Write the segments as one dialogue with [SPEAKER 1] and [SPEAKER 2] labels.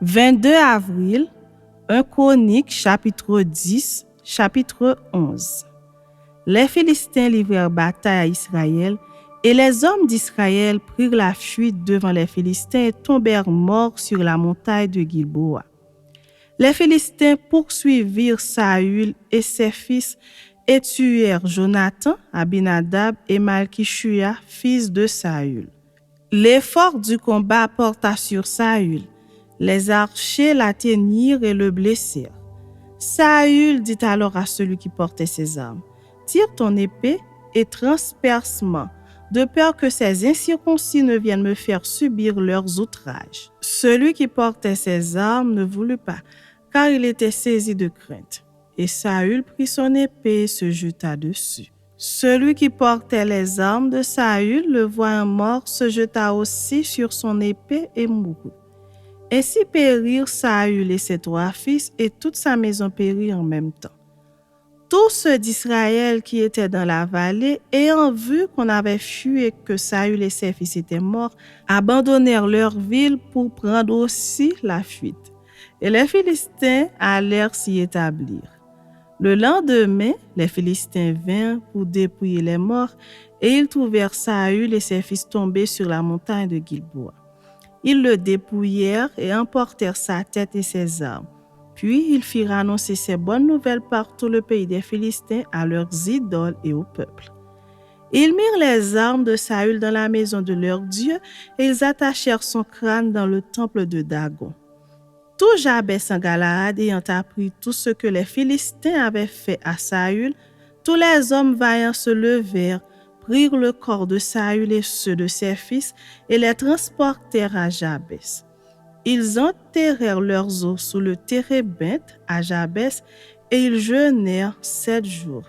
[SPEAKER 1] 22 avril, 1 Chronique, chapitre 10, chapitre 11. Les Philistins livrèrent bataille à Israël, et les hommes d'Israël prirent la fuite devant les Philistins et tombèrent morts sur la montagne de Gilboa. Les Philistins poursuivirent Saül et ses fils et tuèrent Jonathan, Abinadab et Malchishua, fils de Saül. L'effort du combat porta sur Saül. Les archers l'atteignirent et le blessèrent. Saül dit alors à celui qui portait ses armes, « Tire ton épée et transperce-moi, de peur que ces incirconcis ne viennent me faire subir leurs outrages. » Celui qui portait ses armes ne voulut pas, car il était saisi de crainte. Et Saül prit son épée et se jeta dessus. Celui qui portait les armes de Saül, le voyant mort, se jeta aussi sur son épée et mourut. Ainsi périrent Saül et ses 3 fils, et toute sa maison périt en même temps. Tous ceux d'Israël qui étaient dans la vallée, ayant vu qu'on avait fui et que Saül et ses fils étaient morts, abandonnèrent leur ville pour prendre aussi la fuite. Et les Philistins allèrent s'y établir. Le lendemain, les Philistins vinrent pour dépouiller les morts, et ils trouvèrent Saül et ses fils tombés sur la montagne de Gilboa. Ils le dépouillèrent et emportèrent sa tête et ses armes. Puis ils firent annoncer ces bonnes nouvelles par tout le pays des Philistins à leurs idoles et au peuple. Ils mirent les armes de Saül dans la maison de leur Dieu, et ils attachèrent son crâne dans le temple de Dagon. Tout Jabès en Galaad ayant appris tout ce que les Philistins avaient fait à Saül, tous les hommes vaillants se levèrent, prirent le corps de Saül et ceux de ses fils et les transportèrent à Jabès. Ils enterrèrent leurs os sous le térébinthe à Jabès et ils jeûnèrent 7 jours.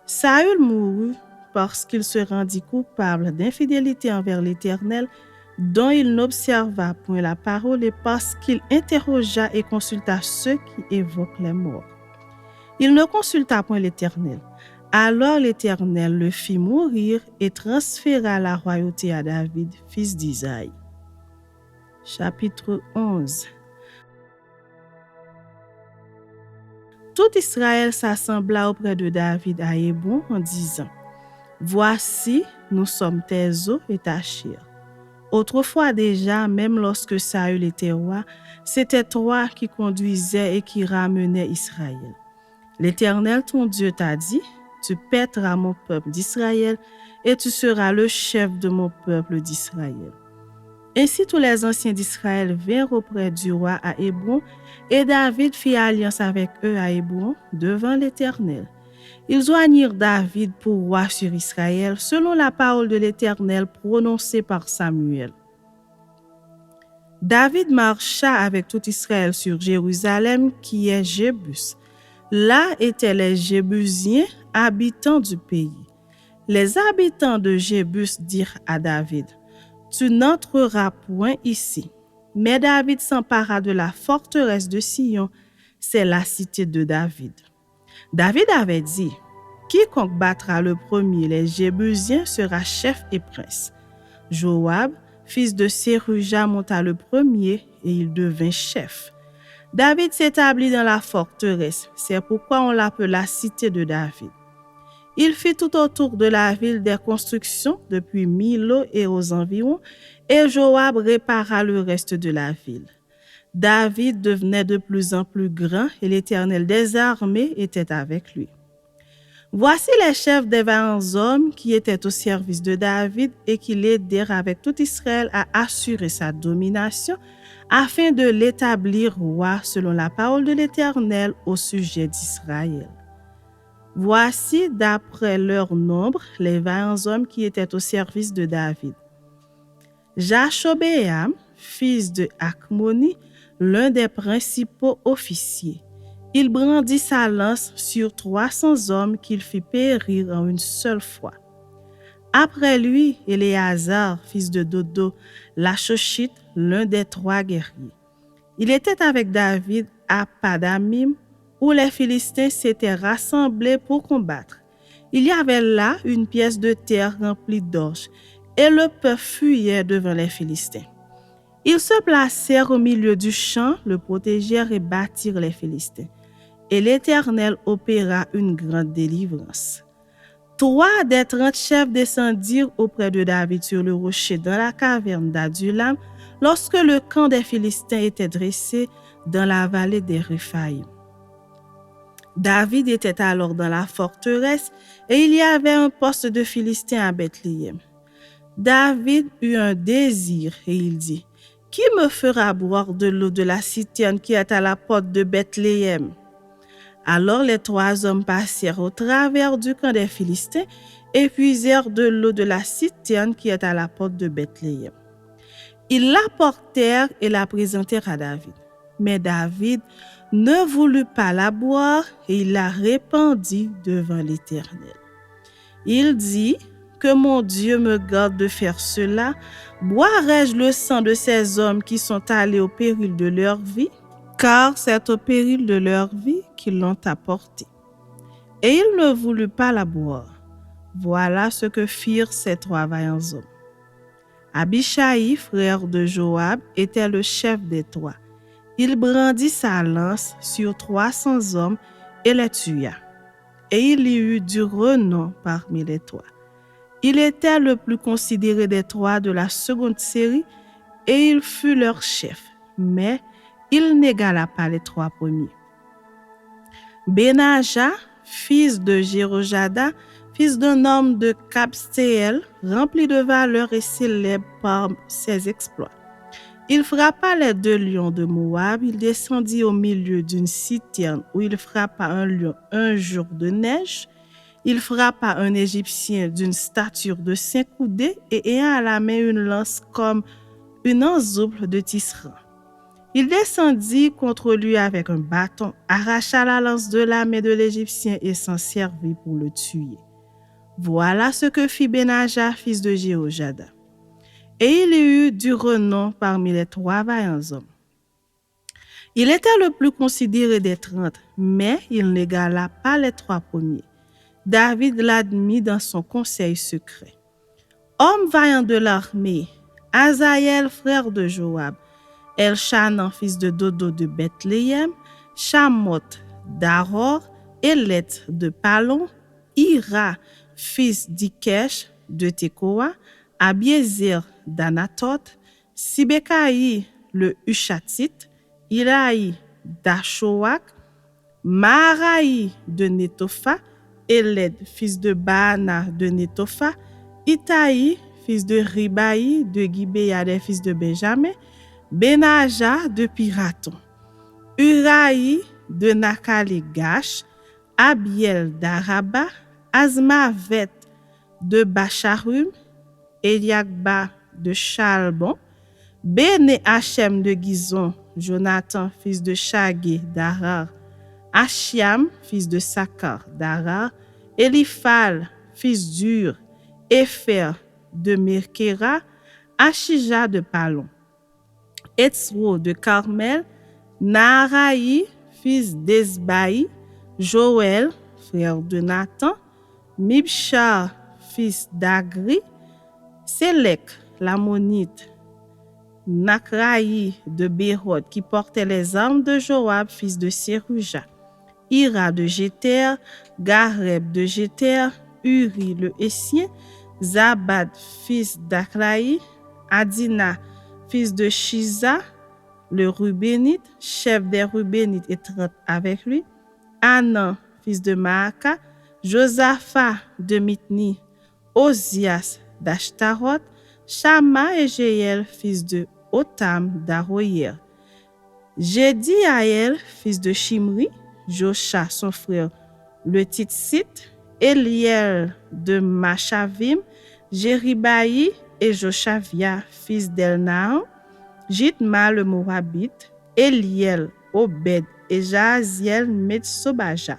[SPEAKER 1] Saül mourut parce qu'il se rendit coupable d'infidélité envers l'Éternel, dont il n'observa point la parole, et parce qu'il interrogea et consulta ceux qui évoquent les morts. Il ne consulta point l'Éternel. Alors l'Éternel le fit mourir et transféra la royauté à David, fils d'Isaïe. Chapitre 11. Tout Israël s'assembla auprès de David à Hébron en disant, « Voici, nous sommes tes os et ta chair. » Autrefois déjà, même lorsque Saül était roi, c'était toi qui conduisais et qui ramenais Israël. L'Éternel ton Dieu t'a dit, « Tu paîtras mon peuple d'Israël et tu seras le chef de mon peuple d'Israël. » Ainsi tous les anciens d'Israël vinrent auprès du roi à Hébron, et David fit alliance avec eux à Hébron devant l'Éternel. Ils joignirent David pour roi sur Israël, selon la parole de l'Éternel prononcée par Samuel. David marcha avec tout Israël sur Jérusalem, qui est Jébus. Là étaient les Jébusiens, habitants du pays. Les habitants de Jébus dirent à David, « Tu n'entreras point ici. » Mais David s'empara de la forteresse de Sion, c'est la cité de David. David avait dit, « Quiconque battra le premier les Jébusiens sera chef et prince. » Joab, fils de Séruja, monta le premier et il devint chef. David s'établit dans la forteresse, c'est pourquoi on l'appela cité de David. Il fit tout autour de la ville des constructions depuis Milo et aux environs, et Joab répara le reste de la ville. David devenait de plus en plus grand et l'Éternel des armées était avec lui. Voici les chefs des vaillants hommes qui étaient au service de David et qui l'aidèrent avec tout Israël à assurer sa domination afin de l'établir roi selon la parole de l'Éternel au sujet d'Israël. Voici d'après leur nombre les vaillants hommes qui étaient au service de David. Jashobéam, fils de Akmoni, l'un des principaux officiers. Il brandit sa lance sur 300 hommes qu'il fit périr en une seule fois. Après lui, Éléazar, fils de Dodo, l'Achochite, l'un des 3 guerriers. Il était avec David à Padamim, où les Philistins s'étaient rassemblés pour combattre. Il y avait là une pièce de terre remplie d'orge, et le peuple fuyait devant les Philistins. Ils se placèrent au milieu du champ, le protégèrent et battirent les Philistins. Et l'Éternel opéra une grande délivrance. 3 des 30 chefs descendirent auprès de David sur le rocher dans la caverne d'Adullam lorsque le camp des Philistins était dressé dans la vallée des Réphaïm. David était alors dans la forteresse et il y avait un poste de Philistins à Bethléem. David eut un désir et il dit, « Qui me fera boire de l'eau de la citerne qui est à la porte de Bethléem ?» Alors les 3 hommes passèrent au travers du camp des Philistins et puisèrent de l'eau de la citerne qui est à la porte de Bethléem. Ils l'apportèrent et la présentèrent à David. Mais David ne voulut pas la boire et il la répandit devant l'Éternel. Il dit, « Que mon Dieu me garde de faire cela. Boirai-je le sang de ces hommes qui sont allés au péril de leur vie? Car c'est au péril de leur vie qu'ils l'ont apportée. » Et il ne voulut pas la boire. Voilà ce que firent ces 3 vaillants hommes. Abishai, frère de Joab, était le chef des 3. Il brandit sa lance sur 300 hommes et les tua. Et il y eut du renom parmi les 3. Il était le plus considéré des 3 de la seconde série et il fut leur chef. Mais il n'égala pas les 3 premiers. Benaja, fils de Jérojada, fils d'un homme de Kabstéel, rempli de valeur et célèbre par ses exploits. Il frappa les 2 lions de Moab, il descendit au milieu d'une citerne où il frappa un lion un jour de neige. Il frappa un Égyptien d'une stature de 5 coudées et ayant à la main une lance comme une enzouple de tisserand. Il descendit contre lui avec un bâton, arracha la lance de la main de l'Égyptien et s'en servit pour le tuer. Voilà ce que fit Benaja, fils de Jérojada. Et il y eut du renom parmi les 3 vaillants hommes. Il était le plus considéré des 30, mais il n'égala pas les 3 premiers. David l'admit dans son conseil secret. Homme vaillant de l'armée, Azaël, frère de Joab, Elchanan, fils de Dodo de Bethléem, Shamoth d'Aror, Életh de Palon, Ira, fils d'Ikesh de Tekoa, Abiezer d'Anatot, Sibekaï le Hushatite, Iraï d'Ashoak, Maharaï de Netopha, Éled, fils de Baana de Netopha, Itaï, fils de Ribaï de Gibéa des fils de Benjamin, Benaja de Piraton, Uraï de Nakaligash, Abiel d'Araba, Azmavet de Bacharum, Eliakba de Chalbon, Bene Hachem de Gizon, Jonathan, fils de Shagé d'Arar, Achiam, fils de Sakar d'Arar, Eliphal, fils d'Ur, Épher de Merkera, Achija de Palon, Etzro de Carmel, Naharaï, fils d'Esbaï, Joël, frère de Nathan, Mibchar, fils d'Agri, Sélec, l'Ammonite, Nakraï de Bérod, qui portait les armes de Joab, fils de Séruja, Ira de Jéter, Gareb de Jéter, Uri le Hessien, Zabad, fils d'Akraï, Adina, fils de Shiza, le Rubénite, chef des Rubénites et 30 avec lui, Anan, fils de Maaka, Josaphat de Mitni, Ozias d'Ashtaroth, Shama et Jéel, fils de Otam d'Aroyer, Jédiaël, fils de Shimri, Josha, son frère, le Titsite, Eliel de Machavim, Jéribaï et Joshavia, fils d'Elnaan, Jitma le Moabite, Eliel, Obed et Jaziel Metsobaja.